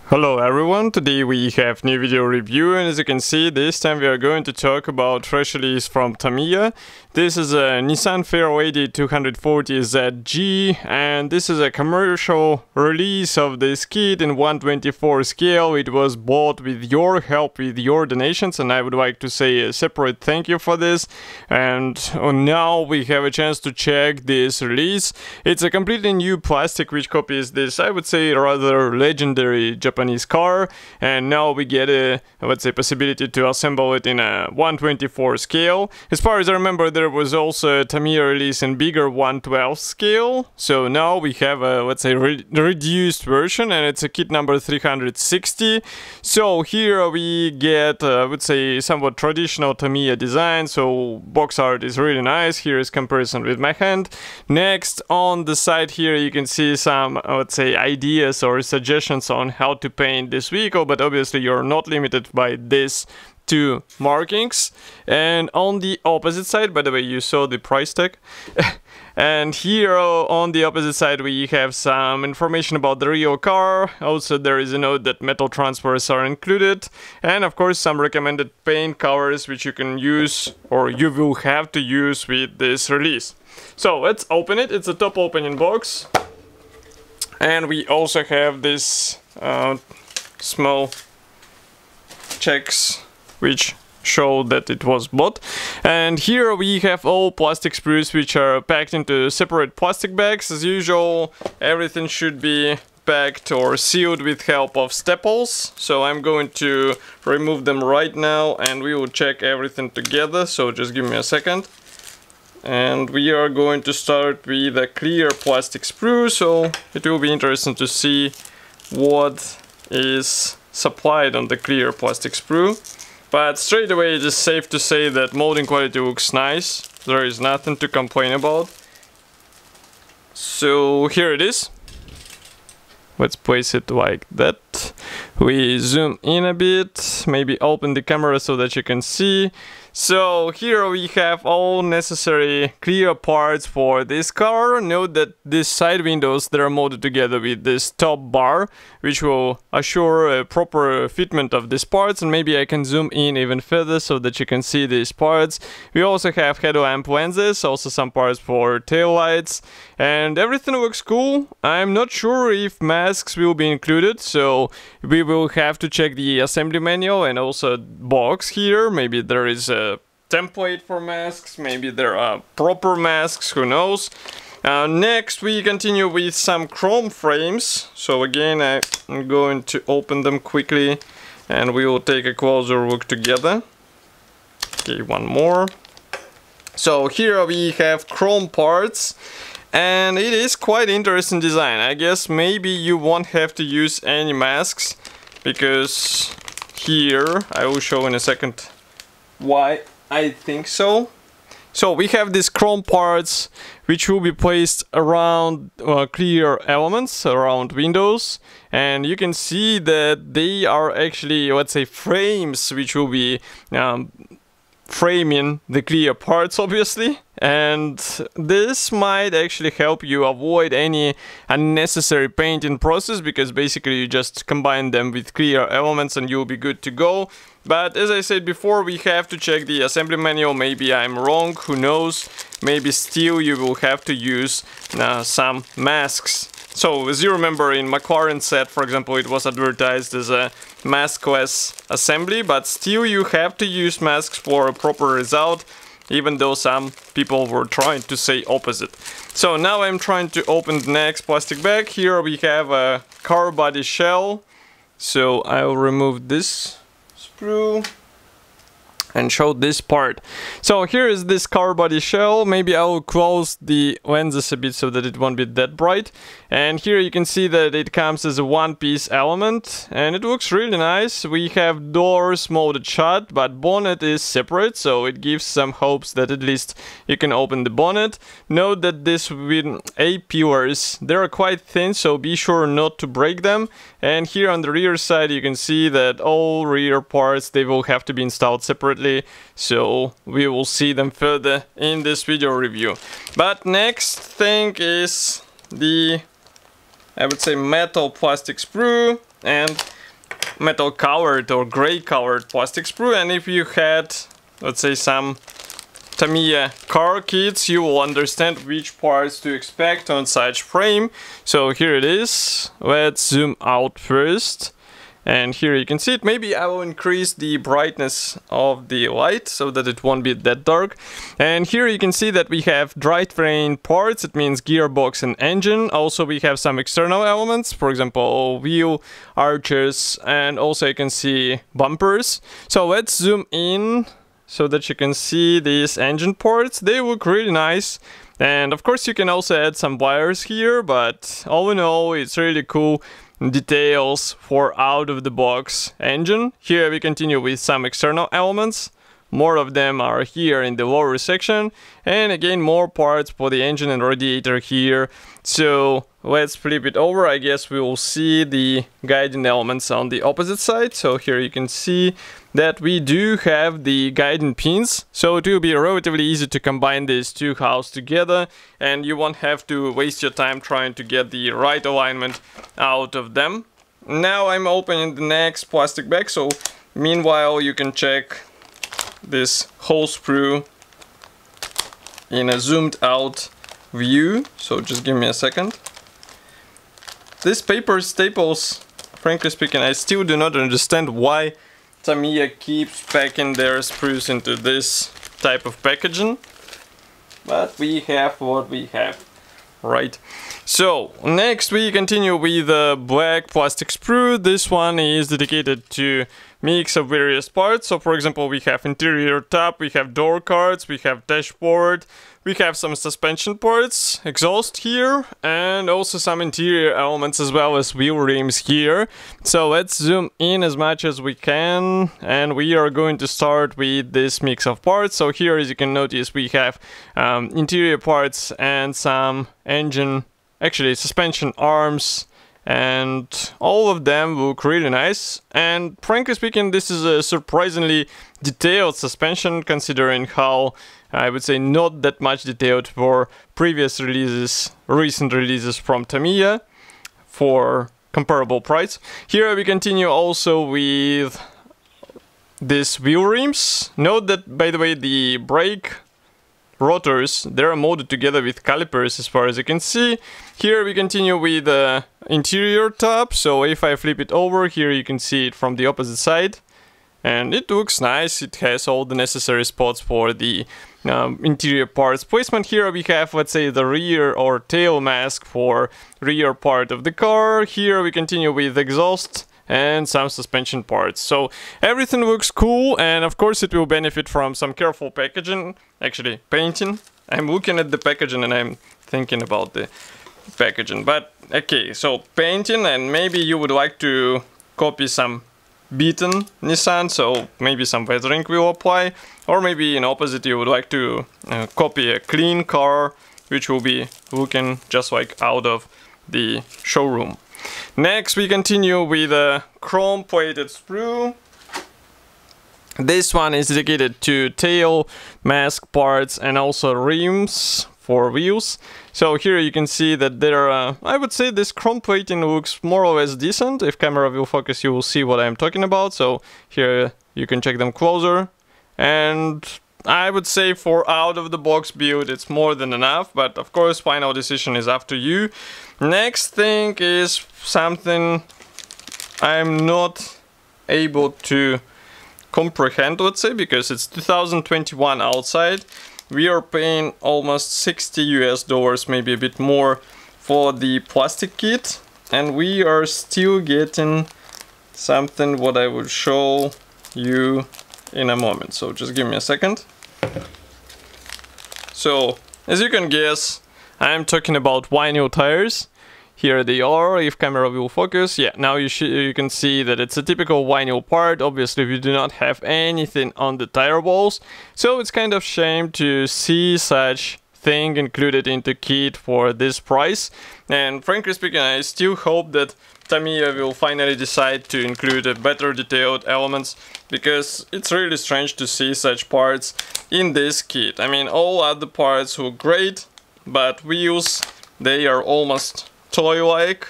Hello everyone, today we have new video review, and as you can see, this time we are going to talk about fresh release from Tamiya. This is a Nissan Fairlady 240ZG, and this is a commercial release of this kit in 1/24 scale. It was bought with your help, with your donations, and I would like to say a separate thank you for this. And now we have a chance to check this release. It's a completely new plastic which copies this, I would say, rather legendary Japanese car, and now we get a, let's say, possibility to assemble it in a 1/24 scale. As far as I remember, there was also a Tamiya release in bigger 1/12 scale, so now we have a, let's say, reduced version, and it's a kit number 360. So here we get, I would say, somewhat traditional Tamiya design, so box art is really nice. Here is comparison with my hand. Next, on the side here you can see some, let's say, ideas or suggestions on how to paint this vehicle, but obviously you're not limited by this two markings. And on the opposite side, by the way, you saw the price tag. And here on the opposite side we have some information about the real car. Also there is a note that metal transfers are included, and of course some recommended paint colors which you can use, or you will have to use, with this release. So let's open it. It's a top opening box, and we also have this small checks which show that it was bought. And here we have all plastic sprues which are packed into separate plastic bags. As usual, everything should be packed or sealed with help of staples. So I'm going to remove them right now and we will check everything together, so just give me a second. And we are going to start with a clear plastic sprue, so it will be interesting to see what is supplied on the clear plastic sprue. But straight away it is safe to say that molding quality looks nice. There is nothing to complain about. So here it is. Let's place it like that. We zoom in a bit, maybe open the camera so that you can see. So here we have all necessary clear parts for this car. Note that these side windows, they are molded together with this top bar, which will assure a proper fitment of these parts. And maybe I can zoom in even further so that you can see these parts. We also have headlamp lenses, also some parts for tail lights, and everything looks cool. I'm not sure if masks will be included, so we will have to check the assembly manual and also box here. Maybe there is a template for masks, maybe there are proper masks, who knows. Next we continue with some chrome frames. So again, I'm going to open them quickly and we will take a closer look together. Okay, one more. So here we have chrome parts, and it is quite interesting design. I guess maybe you won't have to use any masks, because here, I will show in a second why I think so. So we have these chrome parts which will be placed around clear elements, around windows, and you can see that they are actually, let's say, frames which will be framing the clear parts, obviously. And this might actually help you avoid any unnecessary painting process, because basically you just combine them with clear elements and you'll be good to go. But as I said before, we have to check the assembly manual. Maybe I'm wrong, who knows. Maybe still you will have to use some masks. So as you remember, in McLaren set, for example, it was advertised as a maskless assembly, but still you have to use masks for a proper result, even though some people were trying to say opposite. So now I'm trying to open the next plastic bag. Here we have a car body shell. So I'll remove this sprue and show this part. So here is this car body shell. Maybe I will close the lenses a bit so that it won't be that bright. And here you can see that it comes as a one-piece element, and it looks really nice. We have doors molded shut, but bonnet is separate, so it gives some hopes that at least you can open the bonnet. Note that these A-pillars, they are quite thin, so be sure not to break them. And here on the rear side you can see that all rear parts, they will have to be installed separately, so we will see them further in this video review. But next thing is the, I would say, metal plastic sprue, and metal covered or gray covered plastic sprue, and if you had, let's say, some Tamiya car kits, you will understand which parts to expect on such frame. So here it is. Let's zoom out first. And here you can see it. Maybe I will increase the brightness of the light so that it won't be that dark. And here you can see that we have drivetrain parts. It means gearbox and engine. Also we have some external elements, for example wheel arches, and also you can see bumpers. So let's zoom in so that you can see these engine parts. They look really nice. And of course you can also add some wires here, but all in all it's really cool details for out-of-the-box engine. Here we continue with some external elements. More of them are here in the lower section, and again more parts for the engine and radiator here. So let's flip it over. I guess we will see the guiding elements on the opposite side. So here you can see that we do have the guiding pins, so it will be relatively easy to combine these two halves together, and you won't have to waste your time trying to get the right alignment out of them. Now I'm opening the next plastic bag, so meanwhile you can check this whole sprue in a zoomed out view. So just give me a second. This paper staples, frankly speaking, I still do not understand why Tamiya keeps packing their sprues into this type of packaging, but we have what we have, right? So next we continue with the black plastic sprue. This one is dedicated to mix of various parts. So for example we have interior top, we have door cards, we have dashboard, we have some suspension parts, exhaust here, and also some interior elements as well as wheel rims here. So let's zoom in as much as we can, and we are going to start with this mix of parts. So here, as you can notice, we have interior parts and some engine, actually suspension arms, and all of them look really nice. And frankly speaking, this is a surprisingly detailed suspension considering how, I would say, not that much detailed for previous releases, recent releases from Tamiya for comparable price. Here we continue also with these wheel rims. Note that, by the way, the brake rotors, they're molded together with calipers as far as you can see. Here we continue with the interior top. So if I flip it over, here you can see it from the opposite side. And it looks nice. It has all the necessary spots for the interior parts placement. Here we have, let's say, the rear or tail mask for rear part of the car. Here we continue with exhaust and some suspension parts. So everything looks cool, and of course it will benefit from some careful packaging, actually painting. I'm looking at the packaging and I'm thinking about the packaging. But okay, so painting, and maybe you would like to copy some beaten Nissan, so maybe some weathering will apply, or maybe in opposite you would like to copy a clean car which will be looking just like out of the showroom. Next we continue with a chrome plated sprue. This one is dedicated to tail mask parts and also rims for wheels. So here you can see that there are, I would say this chrome plating looks more or less decent. If camera will focus, you will see what I'm talking about. So here you can check them closer. And I would say for out of the box build it's more than enough, but of course final decision is up to you. Next thing is something I'm not able to comprehend, let's say, because it's 2021 outside. We are paying almost $60 US, maybe a bit more, for the plastic kit, and we are still getting something what I will show you in a moment. So just give me a second. So as you can guess, I'm talking about vinyl tires. Here they are, if camera will focus. Yeah, now you can see that it's a typical vinyl part. Obviously we do not have anything on the tire walls, so it's kind of shame to see such thing included into kit for this price. And frankly speaking, I still hope that Tamiya will finally decide to include a better detailed elements, because it's really strange to see such parts in this kit. I mean, all other parts look great, but wheels, they are almost toy-like.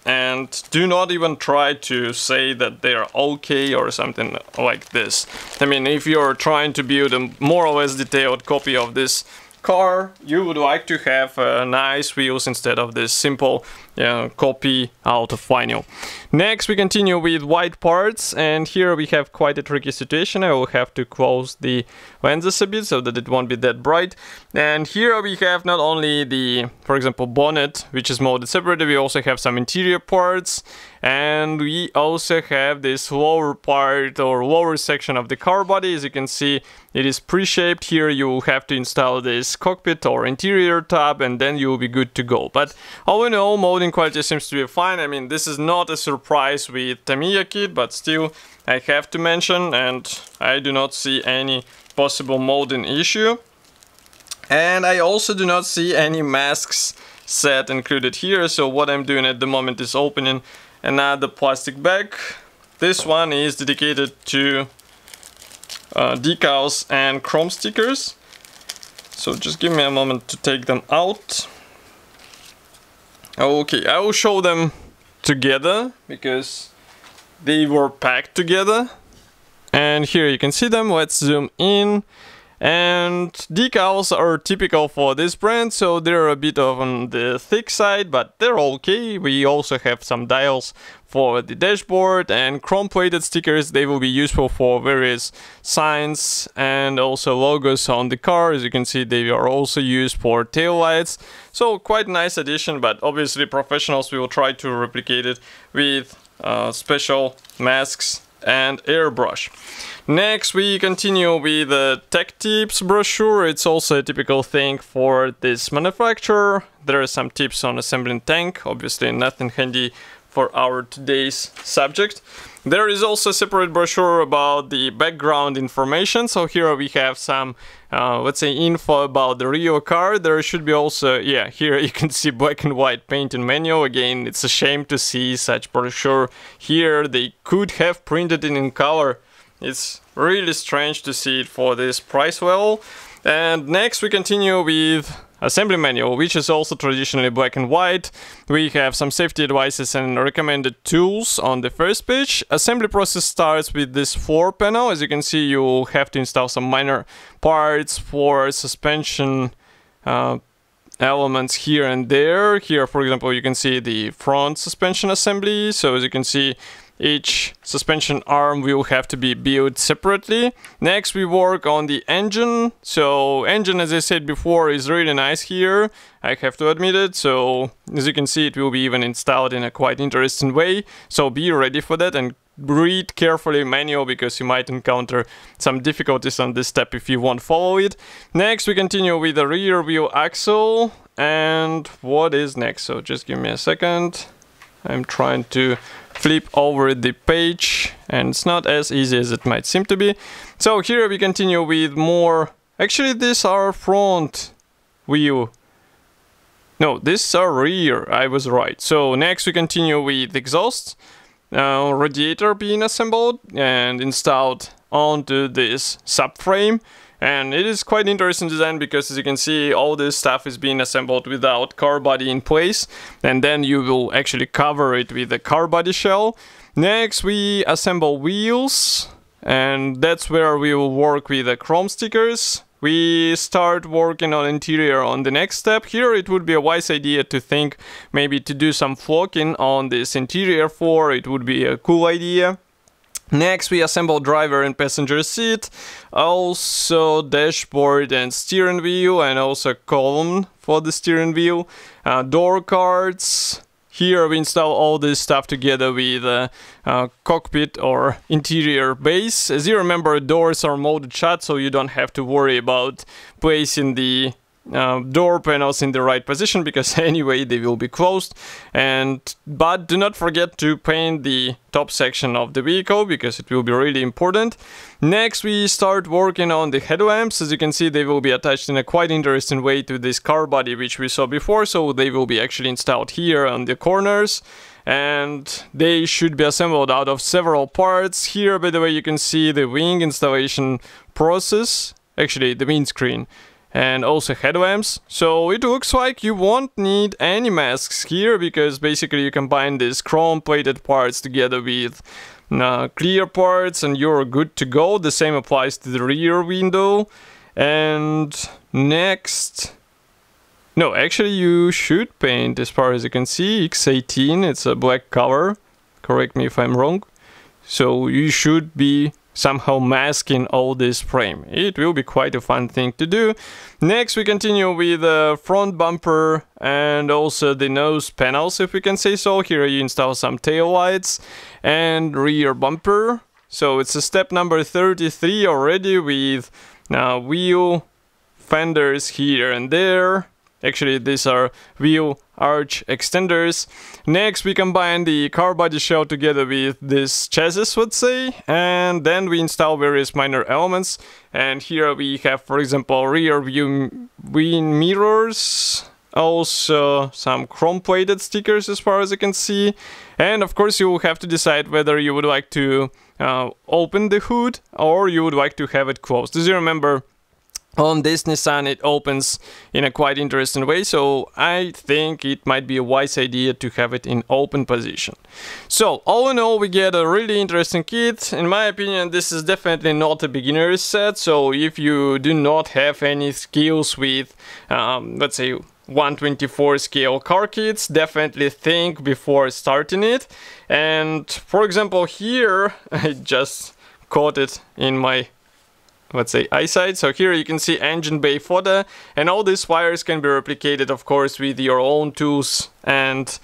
and do not even try to say that they're okay or something like this. I mean, if you're trying to build a more or less detailed copy of this car, you would like to have nice wheels instead of this simple copy out of vinyl. Next we continue with white parts, and here we have quite a tricky situation. I will have to close the lenses a bit so that it won't be that bright. And here we have not only the, for example, bonnet, which is molded separately, we also have some interior parts, and we also have this lower part or lower section of the car body. As you can see, it is pre-shaped. Here you will have to install this cockpit or interior tab, and then you will be good to go. But all in all, molding quality seems to be fine. I mean, this is not a surprise with Tamiya kit, but still I have to mention, and I do not see any possible molding issue. And I also do not see any masks set included here, so what I'm doing at the moment is opening another plastic bag. This one is dedicated to decals and chrome stickers, so just give me a moment to take them out. Okay, I will show them together because they were packed together, and here you can see them. Let's zoom in. And decals are typical for this brand, so they're a bit on the thick side, but they're okay. We also have some dials for the dashboard, and chrome-plated stickers. They will be useful for various signs and also logos on the car. As you can see, they are also used for taillights. So quite nice addition, but obviously professionals will try to replicate it with special masks and airbrush. Next we continue with the tech tips brochure. It's also a typical thing for this manufacturer. There are some tips on assembling tank, obviously nothing handy for our today's subject. There is also a separate brochure about the background information. So here we have some, let's say, info about the real car. There should be also, yeah, here you can see black and white painting manual. Again, it's a shame to see such brochure here. They could have printed it in color. It's really strange to see it for this price level. And next we continue with assembly manual, which is also traditionally black and white. We have some safety advices and recommended tools on the first page. Assembly process starts with this floor panel. As you can see, you have to install some minor parts for suspension elements here and there. Here, for example, you can see the front suspension assembly. So as you can see, each suspension arm will have to be built separately. Next we work on the engine. So engine, as I said before, is really nice here, I have to admit it. So as you can see, it will be even installed in a quite interesting way. So be ready for that and read carefully manual, because you might encounter some difficulties on this step if you won't follow it. Next we continue with the rear wheel axle. And what is next? So just give me a second. I'm trying to flip over the page, and it's not as easy as it might seem to be. So here we continue with more. Actually, these are front wheel. No, these are rear. I was right. So next we continue with exhaust. Radiator being assembled and installed onto this subframe. And it is quite interesting design, because as you can see, all this stuff is being assembled without car body in place, and then you will actually cover it with a car body shell. Next we assemble wheels, and that's where we will work with the chrome stickers. We start working on interior on the next step. Here it would be a wise idea to think maybe to do some flocking on this interior floor. It would be a cool idea. Next we assemble driver and passenger seat, also dashboard and steering wheel, and also column for the steering wheel, door cards. Here we install all this stuff together with a cockpit or interior base. As you remember, doors are molded shut, so you don't have to worry about placing the door panels in the right position, because anyway they will be closed. But do not forget to paint the top section of the vehicle, because it will be really important. Next we start working on the headlamps. As you can see, they will be attached in a quite interesting way to this car body which we saw before, so they will be actually installed here on the corners, and they should be assembled out of several parts. Here, by the way, you can see the wing installation process, actually the windscreen. and also headlamps. So it looks like you won't need any masks here, because basically you combine these chrome plated parts together with clear parts and you're good to go. The same applies to the rear window. And next, no, actually you should paint, as far as you can see, X18, it's a black color, correct me if I'm wrong. So you should be somehow masking all this frame. It will be quite a fun thing to do. Next we continue with the front bumper and also the nose panels, if we can say so. Here you install some tail lights and rear bumper. So it's a step number 33 already, with wheel fenders here and there. Actually, these are wheel arch extenders. Next, we combine the car body shell together with this chassis, let's say, and then we install various minor elements. And here we have, for example, rear view wind mirrors, also some chrome-plated stickers, as far as you can see. And of course, you will have to decide whether you would like to open the hood or you would like to have it closed. As you remember, on this Nissan it opens in a quite interesting way, so I think it might be a wise idea to have it in open position. So all in all, we get a really interesting kit. In my opinion, this is definitely not a beginner's set, so if you do not have any skills with let's say 1/24 scale car kits, definitely think before starting it. And for example, here I just caught it in my, let's say, eyesight. So here you can see engine bay fodder, and all these wires can be replicated, of course, with your own tools and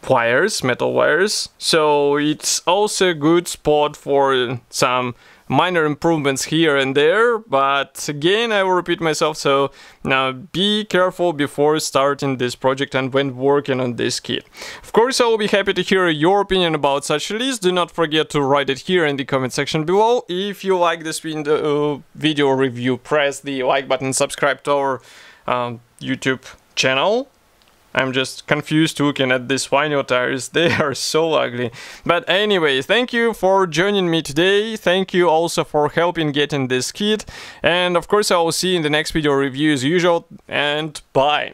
wires, metal wires. So it's also a good spot for some minor improvements here and there, but again, I will repeat myself, so now be careful before starting this project and when working on this kit. Of course, I will be happy to hear your opinion about such a list. Do not forget to write it here in the comment section below. If you like this video review, press the like button, subscribe to our YouTube channel. I'm just confused looking at these vinyl tires, they are so ugly. But anyway, thank you for joining me today, thank you also for helping getting this kit, and of course I will see you in the next video review as usual, and bye!